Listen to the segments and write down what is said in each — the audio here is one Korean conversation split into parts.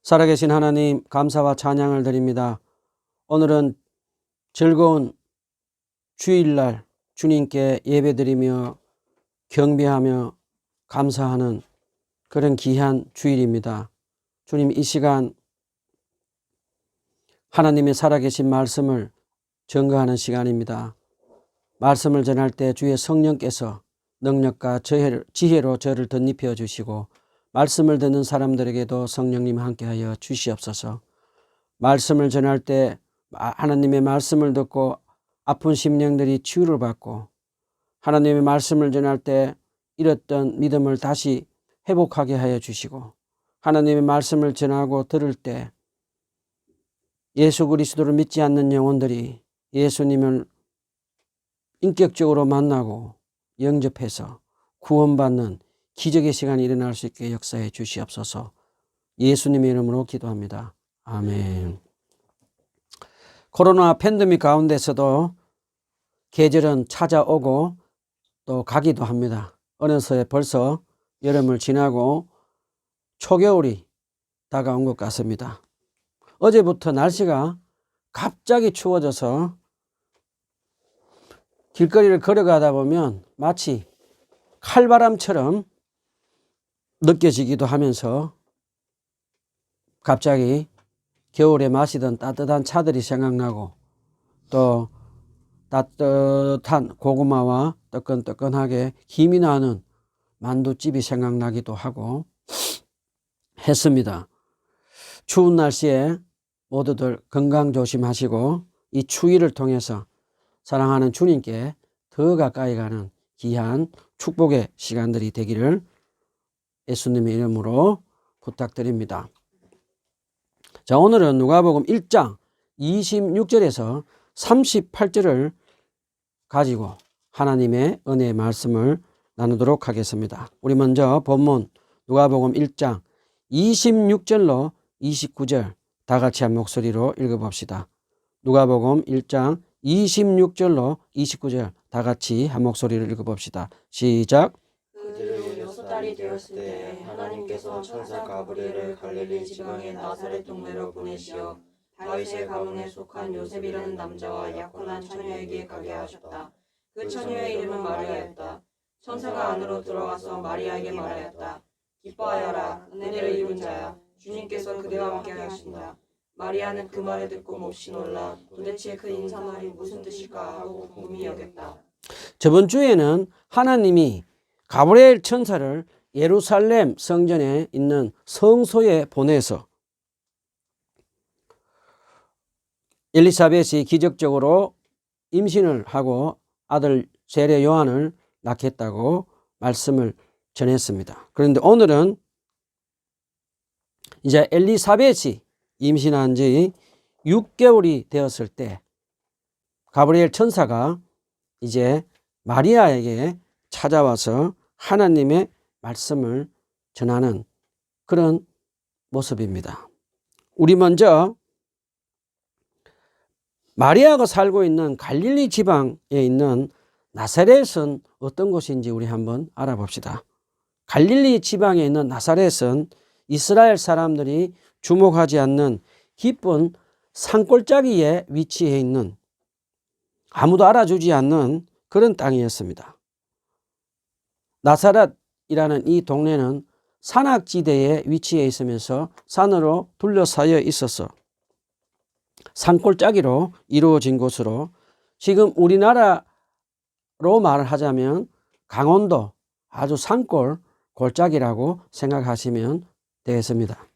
살아계신 하나님, 감사와 찬양을 드립니다. 오늘은 즐거운 주일날 주님께 예배드리며 경배하며 감사하는 그런 귀한 주일입니다. 주님, 이 시간 하나님의 살아계신 말씀을 증거하는 시간입니다. 말씀을 전할 때 주의 성령께서 능력과 지혜로 저를 덧입혀 주시고 말씀을 듣는 사람들에게도 성령님 함께하여 주시옵소서. 말씀을 전할 때 하나님의 말씀을 듣고 아픈 심령들이 치유를 받고 하나님의 말씀을 전할 때 잃었던 믿음을 다시 회복하게 하여 주시고 하나님의 말씀을 전하고 들을 때 예수 그리스도를 믿지 않는 영혼들이 예수님을 인격적으로 만나고 영접해서 구원받는 기적의 시간이 일어날 수 있게 역사해 주시옵소서. 예수님의 이름으로 기도합니다. 아멘. 코로나 팬데믹 가운데서도 계절은 찾아오고 또 가기도 합니다. 어느새 벌써 여름을 지나고 초겨울이 다가온 것 같습니다. 어제부터 날씨가 갑자기 추워져서 길거리를 걸어가다 보면 마치 칼바람처럼 느껴지기도 하면서 갑자기 겨울에 마시던 따뜻한 차들이 생각나고 또 따뜻한 고구마와 뜨끈뜨끈하게 김이 나는 만두집이 생각나기도 하고 했습니다. 추운 날씨에 모두들 건강 조심하시고 이 추위를 통해서 사랑하는 주님께 더 가까이 가는 귀한 축복의 시간들이 되기를 예수님의 이름으로 부탁드립니다. 자, 오늘은 누가복음 1장 26절에서 38절을 가지고 하나님의 은혜의 말씀을 나누도록 하겠습니다. 우리 먼저 본문 누가복음 1장 26절로 29절 다 같이 한 목소리로 읽어봅시다. 누가복음 1장 26절로 29절 다 같이 한 목소리로 읽어봅시다. 시작. 그들은 6달이 되었을 때 하나님께서 천사 가브리엘을 갈릴리 지방의 나사렛 동네로 보내시어 다윗의 가문에 속한 요셉이라는 남자와 약혼한 처녀에게 가게 하셨다. 그 처녀의 이름은 마리아였다. 천사가 안으로 들어가서 마리아에게 말하였다. 기뻐하여라, 은혜를 입은 자야, 주님께서 그대와 함께 하신다. 마리아는 그 말을 듣고 몹시 놀라 도대체 그 인사말이 무슨 뜻일까 하고 궁금히 여겼다. 저번 주에는 하나님이 가브리엘 천사를 예루살렘 성전에 있는 성소에 보내서 엘리사벳이 기적적으로 임신을 하고 아들 세례 요한을 낳겠다고 말씀을 전했습니다. 그런데 오늘은 이제 엘리사벳이 임신한 지 6개월이 되었을 때 가브리엘 천사가 이제 마리아에게 찾아와서 하나님의 말씀을 전하는 그런 모습입니다. 우리 먼저 마리아가 살고 있는 갈릴리 지방에 있는 나사렛은 어떤 곳인지 우리 한번 알아봅시다. 갈릴리 지방에 있는 나사렛은 이스라엘 사람들이 주목하지 않는 깊은 산골짜기에 위치해 있는 아무도 알아주지 않는 그런 땅이었습니다. 나사렛이라는 이 동네는 산악지대에 위치해 있으면서 산으로 둘러싸여 있어서 산골짜기로 이루어진 곳으로 지금 우리나라로 말을 하자면 강원도 아주 산골 골짜기라고 생각하시면 되겠습니다.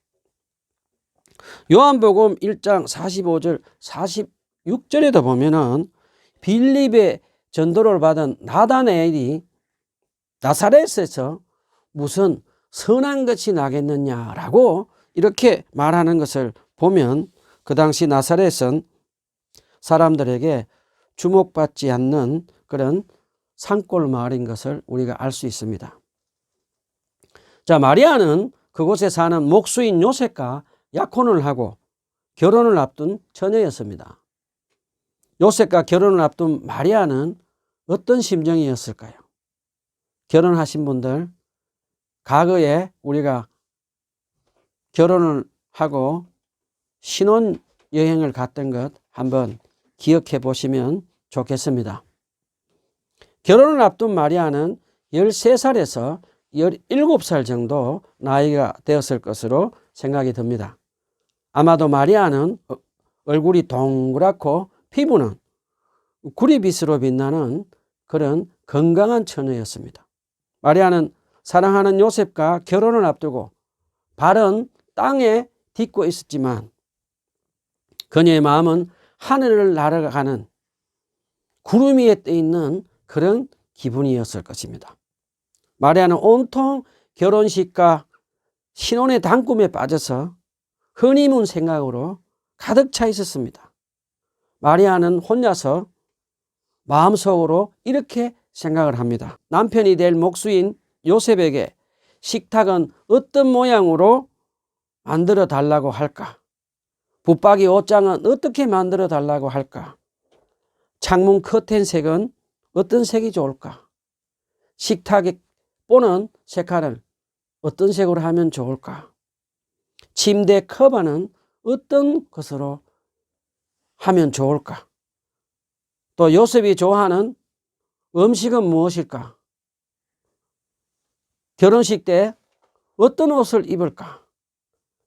요한복음 1장 45절 46절에도 보면은 빌립의 전도를 받은 나다나엘이 나사렛에서 무슨 선한 것이 나겠느냐라고 이렇게 말하는 것을 보면 그 당시 나사렛은 사람들에게 주목받지 않는 그런 산골 마을인 것을 우리가 알 수 있습니다. 자, 마리아는 그곳에 사는 목수인 요셉과 약혼을 하고 결혼을 앞둔 처녀였습니다. 요셉과 결혼을 앞둔 마리아는 어떤 심정이었을까요? 결혼하신 분들, 과거에 우리가 결혼을 하고 신혼 여행을 갔던 것 한번 기억해 보시면 좋겠습니다. 결혼을 앞둔 마리아는 13살에서 17살 정도 나이가 되었을 것으로 생각이 듭니다. 아마도 마리아는 얼굴이 동그랗고 피부는 구리빛으로 빛나는 그런 건강한 처녀였습니다. 마리아는 사랑하는 요셉과 결혼을 앞두고 발은 땅에 딛고 있었지만 그녀의 마음은 하늘을 날아가는 구름 위에 떠 있는 그런 기분이었을 것입니다. 마리아는 온통 결혼식과 신혼의 단꿈에 빠져서 허니문 생각으로 가득 차 있었습니다. 마리아는 혼자서 마음속으로 이렇게 생각을 합니다. 남편이 될 목수인 요셉에게 식탁은 어떤 모양으로 만들어 달라고 할까? 붙박이 옷장은 어떻게 만들어 달라고 할까? 창문 커튼 색은 어떤 색이 좋을까? 식탁에 보는 색깔을 어떤 색으로 하면 좋을까? 침대 커버는 어떤 것으로 하면 좋을까? 또 요셉이 좋아하는 음식은 무엇일까? 결혼식 때 어떤 옷을 입을까?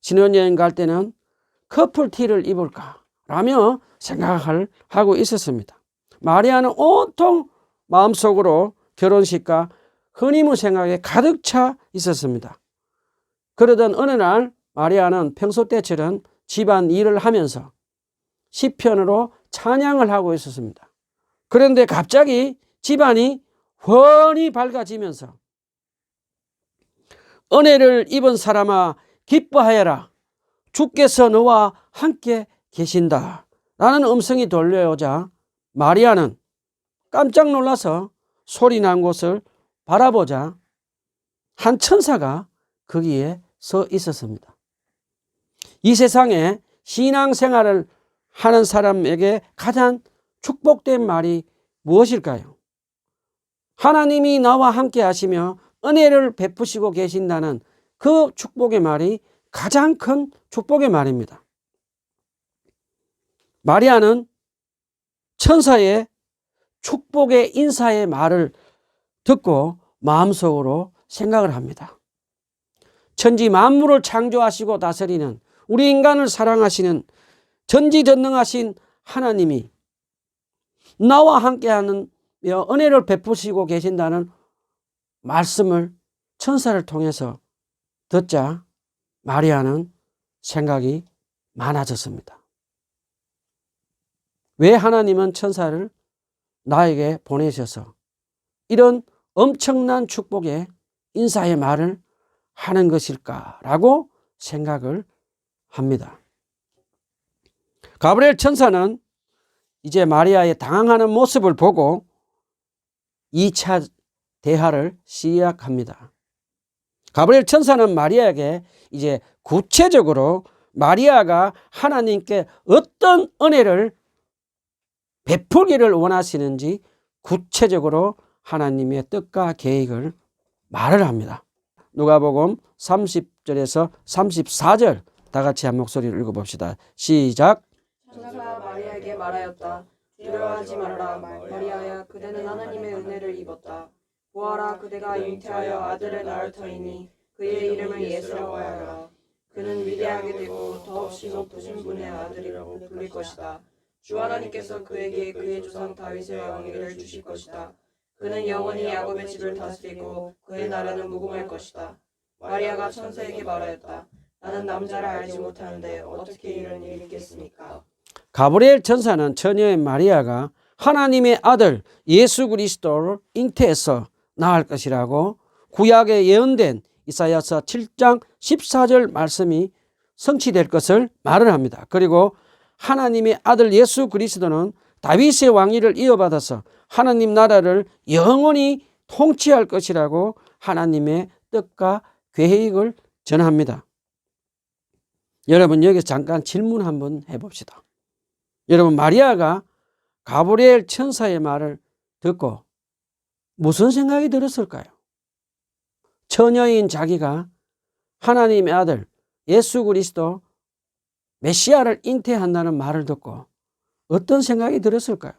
신혼여행 갈 때는 커플티를 입을까? 라며 생각을 하고 있었습니다. 마리아는 온통 마음속으로 결혼식과 허니문 생각에 가득 차 있었습니다. 그러던 어느 날 마리아는 평소 때처럼 집안 일을 하면서 시편으로 찬양을 하고 있었습니다. 그런데 갑자기 집안이 훤히 밝아지면서 은혜를 입은 사람아 기뻐하여라. 주께서 너와 함께 계신다. 라는 음성이 들려오자 마리아는 깜짝 놀라서 소리 난 곳을 바라보자 한 천사가 거기에 서 있었습니다. 이 세상에 신앙생활을 하는 사람에게 가장 축복된 말이 무엇일까요? 하나님이 나와 함께 하시며 은혜를 베푸시고 계신다는 그 축복의 말이 가장 큰 축복의 말입니다. 마리아는 천사의 축복의 인사의 말을 듣고 마음속으로 생각을 합니다. 천지 만물을 창조하시고 다스리는 우리 인간을 사랑하시는 전지전능하신 하나님이 나와 함께하는 은혜를 베푸시고 계신다는 말씀을 천사를 통해서 듣자 마리아는 생각이 많아졌습니다. 왜 하나님은 천사를 나에게 보내셔서 이런 엄청난 축복의 인사의 말을 하는 것일까라고 생각을 합니다. 가브리엘 천사는 이제 마리아의 당황하는 모습을 보고 2차 대화를 시작합니다. 가브리엘 천사는 마리아에게 이제 구체적으로 마리아가 하나님께 어떤 은혜를 베풀기를 원하시는지 구체적으로 하나님의 뜻과 계획을 말을 합니다. 누가복음 30절에서 34절 다 같이 한 목소리로 읽어봅시다. 시작. 천사가 마리아에게 말하였다. 두려워하지 말아라. 마리아야, 그대는 하나님의 은혜를 입었다. 보아라, 그대가 잉태하여 아들을 낳을 터이니 그의 이름을 예수라고 하여라. 그는 위대하게 되고 더없이 높으신 분의 아들이라고 불릴 것이다. 주 하나님께서 그에게 그의 조상 다윗의 왕위를 주실 것이다. 그는 영원히 야곱의 집을 다스리고 그의 나라는 무궁할 것이다. 마리아가 천사에게 말하였다. 나는 남자를 알지 못하는데 어떻게 이런 일이 있겠습니까? 가브리엘 천사는 처녀의 마리아가 하나님의 아들 예수 그리스도를 잉태해서 낳을 것이라고 구약에 예언된 이사야서 7장 14절 말씀이 성취될 것을 말을 합니다. 그리고 하나님의 아들 예수 그리스도는 다윗의 왕위를 이어받아서 하나님 나라를 영원히 통치할 것이라고 하나님의 뜻과 계획을 전합니다. 여러분, 여기서 잠깐 질문 한번 해봅시다. 여러분, 마리아가 가브리엘 천사의 말을 듣고 무슨 생각이 들었을까요? 처녀인 자기가 하나님의 아들 예수 그리스도 메시아를 잉태한다는 말을 듣고 어떤 생각이 들었을까요?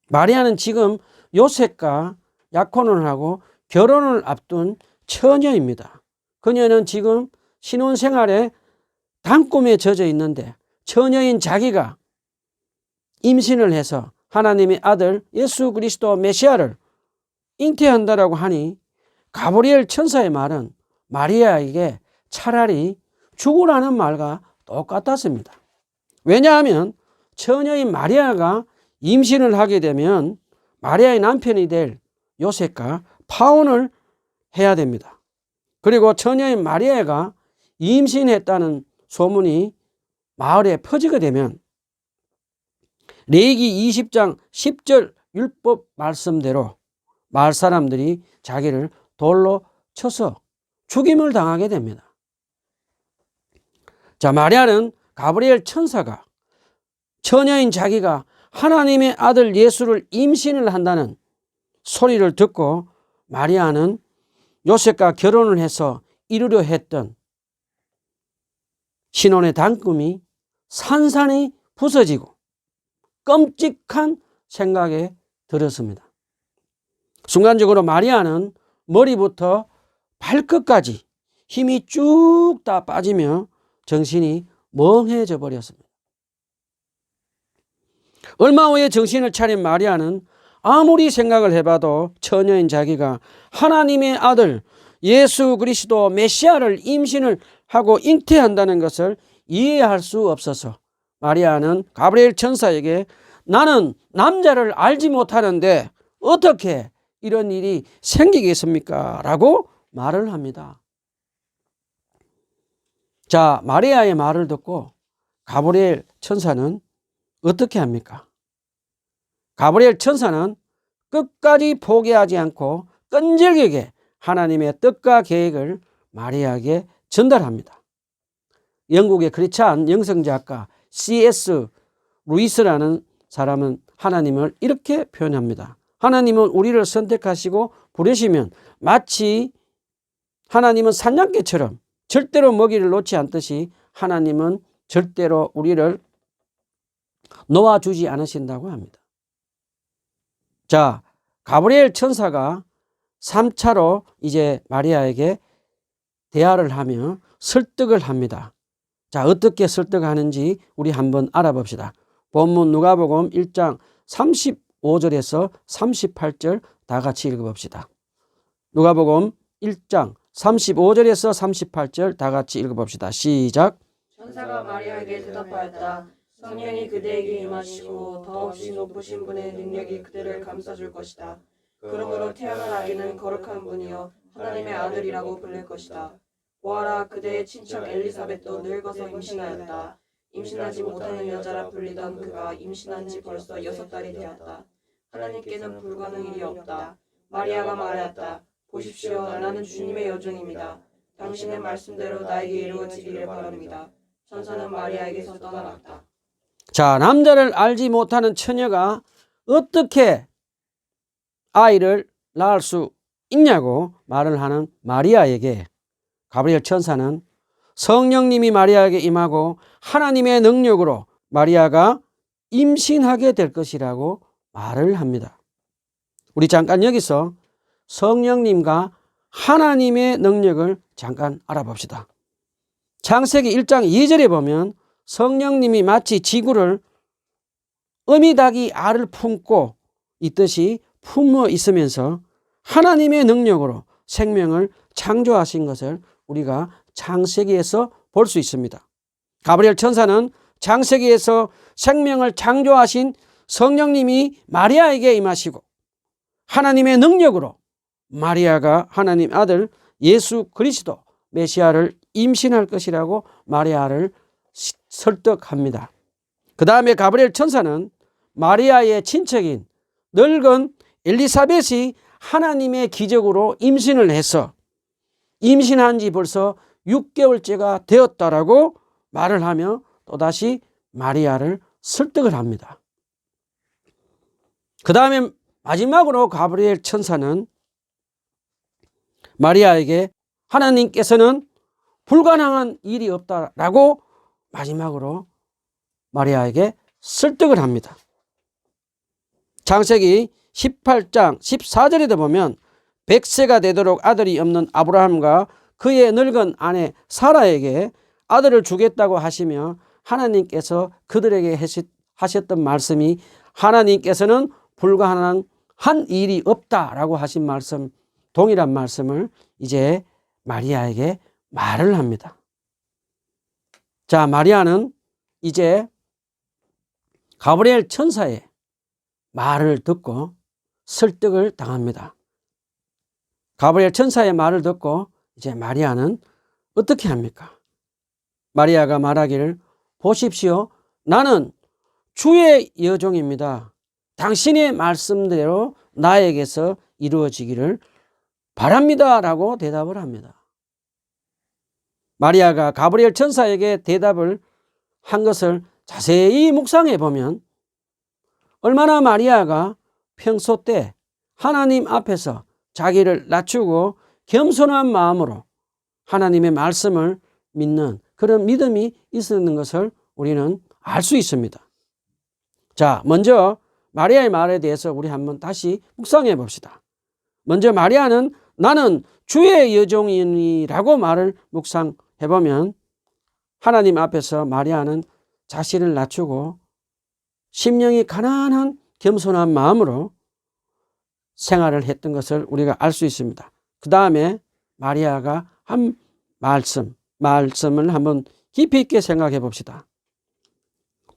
마리아는 지금 요셉과 약혼을 하고 결혼을 앞둔 처녀입니다. 그녀는 지금 신혼생활에 단꿈에 젖어 있는데 처녀인 자기가 임신을 해서 하나님의 아들 예수 그리스도 메시아를 잉태한다라고 하니 가브리엘 천사의 말은 마리아에게 차라리 죽으라는 말과 똑같았습니다. 왜냐하면 처녀인 마리아가 임신을 하게 되면 마리아의 남편이 될 요셉과 파혼을 해야 됩니다. 그리고 처녀인 마리아가 임신했다는 소문이 마을에 퍼지게 되면 레위기 20장 10절 율법 말씀대로 마을 사람들이 자기를 돌로 쳐서 죽임을 당하게 됩니다. 자, 마리아는 가브리엘 천사가 처녀인 자기가 하나님의 아들 예수를 임신을 한다는 소리를 듣고 마리아는 요셉과 결혼을 해서 이루려 했던 신혼의 단꿈이 산산이 부서지고 끔찍한 생각에 들었습니다. 순간적으로 마리아는 머리부터 발끝까지 힘이 쭉 다 빠지며 정신이 멍해져 버렸습니다. 얼마 후에 정신을 차린 마리아는 아무리 생각을 해봐도 처녀인 자기가 하나님의 아들 예수 그리스도 메시아를 임신을 하고 잉태한다는 것을 이해할 수 없어서 마리아는 가브리엘 천사에게 나는 남자를 알지 못하는데 어떻게 이런 일이 생기겠습니까? 라고 말을 합니다. 자, 마리아의 말을 듣고 가브리엘 천사는 어떻게 합니까? 가브리엘 천사는 끝까지 포기하지 않고 끈질기게 하나님의 뜻과 계획을 마리아에게 전달합니다. 영국의 크리스찬 영성작가 C.S. 루이스라는 사람은 하나님을 이렇게 표현합니다. 하나님은 우리를 선택하시고 부르시면 마치 하나님은 사냥개처럼 절대로 먹이를 놓지 않듯이 하나님은 절대로 우리를 놓아주지 않으신다고 합니다. 자, 가브리엘 천사가 3차로 이제 마리아에게 대화를 하며 설득을 합니다. 자, 어떻게 설득하는지 우리 한번 알아봅시다. 본문 누가복음 1장 35절에서 38절 다 같이 읽어봅시다. 누가복음 1장 35절에서 38절 다 같이 읽어봅시다. 시작. 천사가 마리아에게 대답하였다. 성령이 그대에게 임하시고 더없이 높으신 분의 능력이 그대를 감싸줄 것이다. 그러므로 태어날 아기는 거룩한 분이요 하나님의 아들이라고 불릴 것이다. 보아라, 그대의 친척 엘리사벳도 늙어서 임신하였다. 임신하지 못하는 여자라 불리던 그가 임신한 지 벌써 6달이 되었다. 하나님께는 불가능한 일이 없다. 마리아가 말하였다. 보십시오, 나는 주님의 여종입니다. 당신의 말씀대로 나에게 이루어지기를 바랍니다. 천사는 마리아에게서 떠나갔다. 자, 남자를 알지 못하는 처녀가 어떻게 아이를 낳을 수 있냐고 말을 하는 마리아에게 가브리엘 천사는 성령님이 마리아에게 임하고 하나님의 능력으로 마리아가 임신하게 될 것이라고 말을 합니다. 우리 잠깐 여기서 성령님과 하나님의 능력을 잠깐 알아봅시다. 창세기 1장 2절에 보면 성령님이 마치 지구를 어미닭이 알을 품고 있듯이 품어 있으면서 하나님의 능력으로 생명을 창조하신 것을 우리가 창세기에서 볼 수 있습니다. 가브리엘 천사는 창세기에서 생명을 창조하신 성령님이 마리아에게 임하시고 하나님의 능력으로 마리아가 하나님 아들 예수 그리스도 메시아를 임신할 것이라고 마리아를 설득합니다. 그 다음에 가브리엘 천사는 마리아의 친척인 늙은 엘리사벳이 하나님의 기적으로 임신을 해서 임신한 지 벌써 6개월째가 되었다라고 말을 하며 또다시 마리아를 설득을 합니다. 그 다음에 마지막으로 가브리엘 천사는 마리아에게 하나님께서는 불가능한 일이 없다라고 마지막으로 마리아에게 설득을 합니다. 창세기 18장 14절에도 보면 100세가 되도록 아들이 없는 아브라함과 그의 늙은 아내 사라에게 아들을 주겠다고 하시며 하나님께서 그들에게 하셨던 말씀이 하나님께서는 불가능한 일이 없다라고 하신 말씀, 동일한 말씀을 이제 마리아에게 말을 합니다. 자, 마리아는 이제 가브리엘 천사의 말을 듣고 설득을 당합니다. 가브리엘 천사의 말을 듣고 이제 마리아는 어떻게 합니까? 마리아가 말하기를 보십시오. 나는 주의 여종입니다. 당신의 말씀대로 나에게서 이루어지기를 바랍니다. 라고 대답을 합니다. 마리아가 가브리엘 천사에게 대답을 한 것을 자세히 묵상해 보면 얼마나 마리아가 평소 때 하나님 앞에서 자기를 낮추고 겸손한 마음으로 하나님의 말씀을 믿는 그런 믿음이 있었는 것을 우리는 알 수 있습니다. 자, 먼저 마리아의 말에 대해서 우리 한번 다시 묵상해 봅시다. 먼저 마리아는 나는 주의 여종이니라고 말을 묵상해 보면 하나님 앞에서 마리아는 자신을 낮추고 심령이 가난한 겸손한 마음으로 생활을 했던 것을 우리가 알 수 있습니다. 그 다음에 마리아가 한 말씀을 한번 깊이 있게 생각해 봅시다.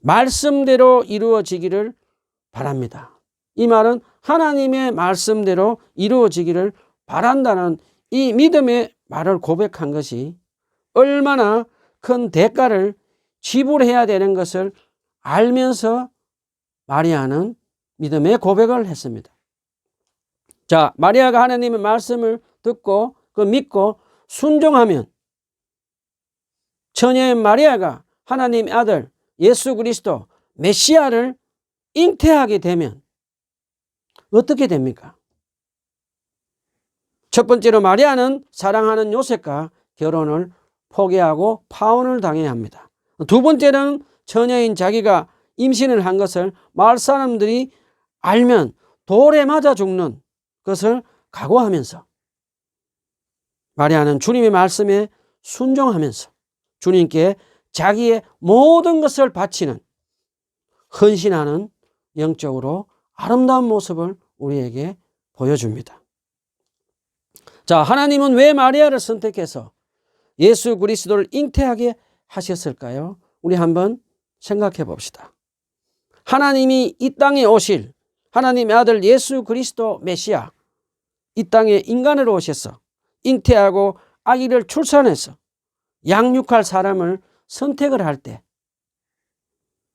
말씀대로 이루어지기를 바랍니다. 이 말은 하나님의 말씀대로 이루어지기를 바란다는 이 믿음의 말을 고백한 것이 얼마나 큰 대가를 지불해야 되는 것을 알면서 마리아는 믿음의 고백을 했습니다. 자, 마리아가 하나님의 말씀을 듣고 그 믿고 순종하면 처녀인 마리아가 하나님의 아들 예수 그리스도 메시아를 잉태하게 되면 어떻게 됩니까? 첫 번째로 마리아는 사랑하는 요셉과 결혼을 포기하고 파혼을 당해야 합니다. 두 번째는 처녀인 자기가 임신을 한 것을 마을 사람들이 알면 돌에 맞아 죽는 것을 각오하면서 마리아는 주님의 말씀에 순종하면서 주님께 자기의 모든 것을 바치는 헌신하는 영적으로 아름다운 모습을 우리에게 보여줍니다. 자, 하나님은 왜 마리아를 선택해서 예수 그리스도를 잉태하게 하셨을까요? 우리 한번 생각해 봅시다. 하나님이 이 땅에 오실 하나님의 아들 예수 그리스도 메시아, 이 땅에 인간으로 오셔서 잉태하고 아기를 출산해서 양육할 사람을 선택을 할 때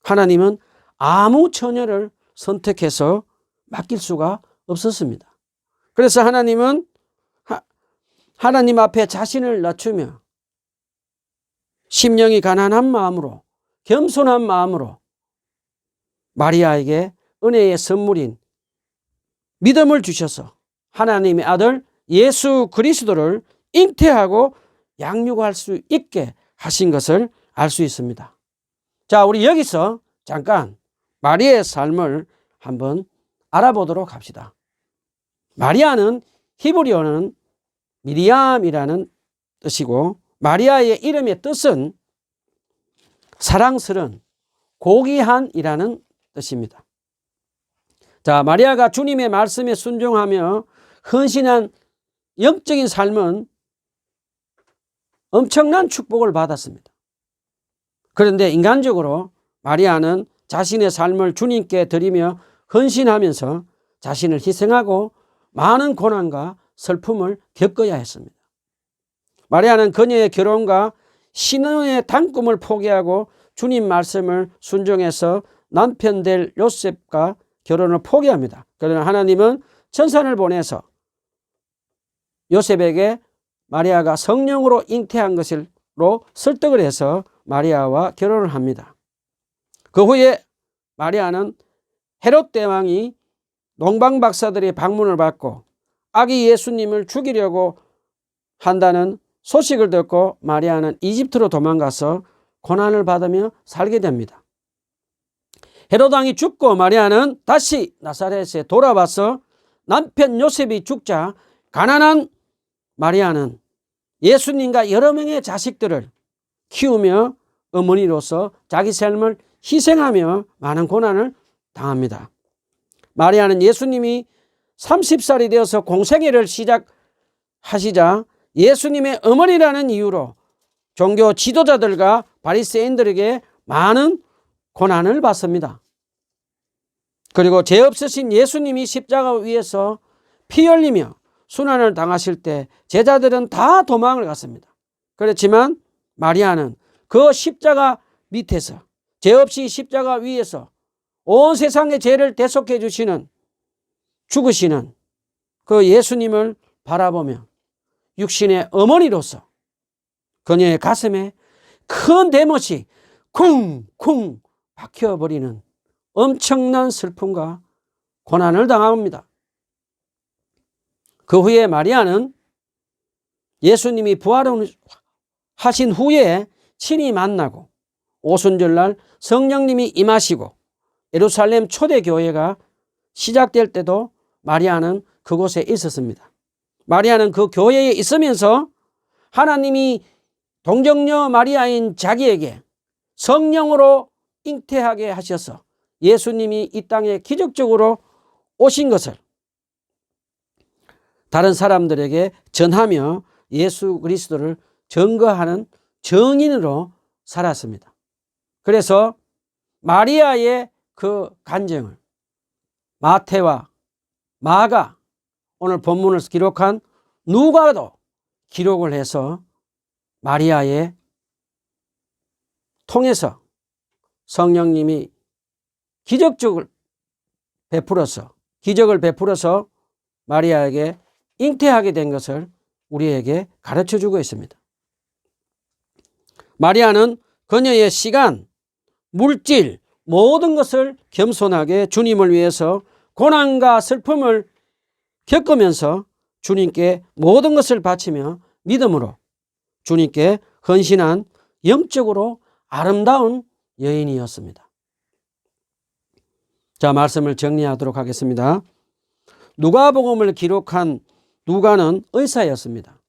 하나님은 아무 처녀를 선택해서 맡길 수가 없었습니다. 그래서 하나님은 하나님 앞에 자신을 낮추며 심령이 가난한 마음으로 겸손한 마음으로 마리아에게 은혜의 선물인 믿음을 주셔서 하나님의 아들 예수 그리스도를 잉태하고 양육할 수 있게 하신 것을 알 수 있습니다. 자, 우리 여기서 잠깐 마리아의 삶을 한번 알아보도록 합시다. 마리아는 히브리어는 미리암이라는 뜻이고 마리아의 이름의 뜻은 사랑스러운 고귀한이라는 뜻입니다. 자, 마리아가 주님의 말씀에 순종하며 헌신한 영적인 삶은 엄청난 축복을 받았습니다. 그런데 인간적으로 마리아는 자신의 삶을 주님께 드리며 헌신하면서 자신을 희생하고 많은 고난과 슬픔을 겪어야 했습니다. 마리아는 그녀의 결혼과 신혼의 단꿈을 포기하고 주님 말씀을 순종해서 남편 될 요셉과 결혼을 포기합니다. 그러나 하나님은 천사를 보내서 요셉에게 마리아가 성령으로 잉태한 것으로 설득을 해서 마리아와 결혼을 합니다. 그 후에 마리아는 헤롯 대왕이 농방 박사들의 방문을 받고 아기 예수님을 죽이려고 한다는 소식을 듣고 마리아는 이집트로 도망가서 고난을 받으며 살게 됩니다. 헤롯 왕이 죽고 마리아는 다시 나사렛에 돌아와서 남편 요셉이 죽자 가난한 마리아는 예수님과 여러 명의 자식들을 키우며 어머니로서 자기 삶을 희생하며 많은 고난을 당합니다. 마리아는 예수님이 30살이 되어서 공생애를 시작하시자 예수님의 어머니라는 이유로 종교 지도자들과 바리새인들에게 많은 고난을 받습니다. 그리고 죄 없으신 예수님이 십자가 위에서 피 흘리며 순환을 당하실 때 제자들은 다 도망을 갔습니다. 그렇지만 마리아는 그 십자가 밑에서 죄 없이 십자가 위에서 온 세상의 죄를 대속해 주시는 죽으시는 그 예수님을 바라보며 육신의 어머니로서 그녀의 가슴에 큰 대못이 쿵쿵 박혀버리는 엄청난 슬픔과 고난을 당합니다. 그 후에 마리아는 예수님이 부활하신 후에 친히 만나고 오순절날 성령님이 임하시고 예루살렘 초대교회가 시작될 때도 마리아는 그곳에 있었습니다. 마리아는 그 교회에 있으면서 하나님이 동정녀 마리아인 자기에게 성령으로 잉태하게 하셔서 예수님이 이 땅에 기적적으로 오신 것을 다른 사람들에게 전하며 예수 그리스도를 증거하는 증인으로 살았습니다. 그래서 마리아의 그 간증을 마태와 마가 오늘 본문을 기록한 누가도 기록을 해서 마리아의 통해서 성령님이 기적을 베풀어서 마리아에게 잉태하게 된 것을 우리에게 가르쳐주고 있습니다. 마리아는 그녀의 시간, 물질, 모든 것을 겸손하게 주님을 위해서 고난과 슬픔을 겪으면서 주님께 모든 것을 바치며 믿음으로 주님께 헌신한 영적으로 아름다운 여인이었습니다. 자, 말씀을 정리하도록 하겠습니다. 누가복음을 기록한 누가는 의사였습니다.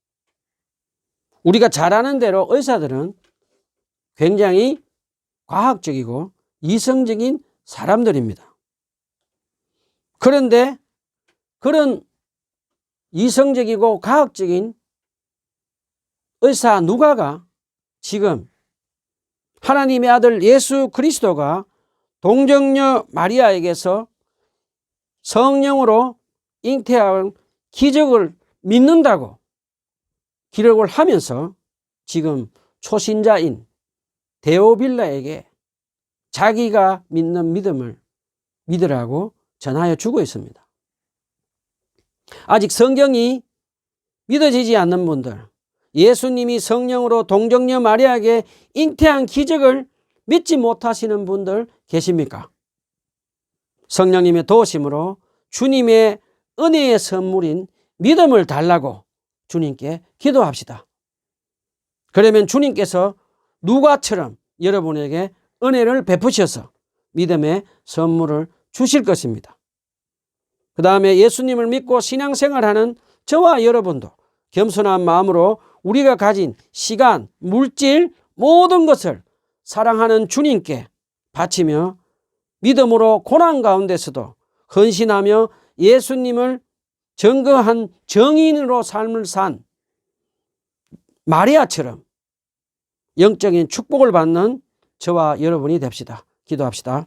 우리가 잘 아는 대로 의사들은 굉장히 과학적이고 이성적인 사람들입니다. 그런데 그런 이성적이고 과학적인 의사 누가가 지금 하나님의 아들 예수 그리스도가 동정녀 마리아에게서 성령으로 잉태한 기적을 믿는다고 기록을 하면서 지금 초신자인 데오빌라에게 자기가 믿는 믿음을 믿으라고 전하여 주고 있습니다. 아직 성경이 믿어지지 않는 분들, 예수님이 성령으로 동정녀 마리아에게 잉태한 기적을 믿지 못하시는 분들 계십니까? 성령님의 도우심으로 주님의 은혜의 선물인 믿음을 달라고 주님께 기도합시다. 그러면 주님께서 누가처럼 여러분에게 은혜를 베푸셔서 믿음의 선물을 주실 것입니다. 그 다음에 예수님을 믿고 신앙생활하는 저와 여러분도 겸손한 마음으로 우리가 가진 시간, 물질, 모든 것을 사랑하는 주님께 바치며 믿음으로 고난 가운데서도 헌신하며 예수님을 증거한 정인으로 삶을 산 마리아처럼 영적인 축복을 받는 저와 여러분이 됩시다. 기도합시다.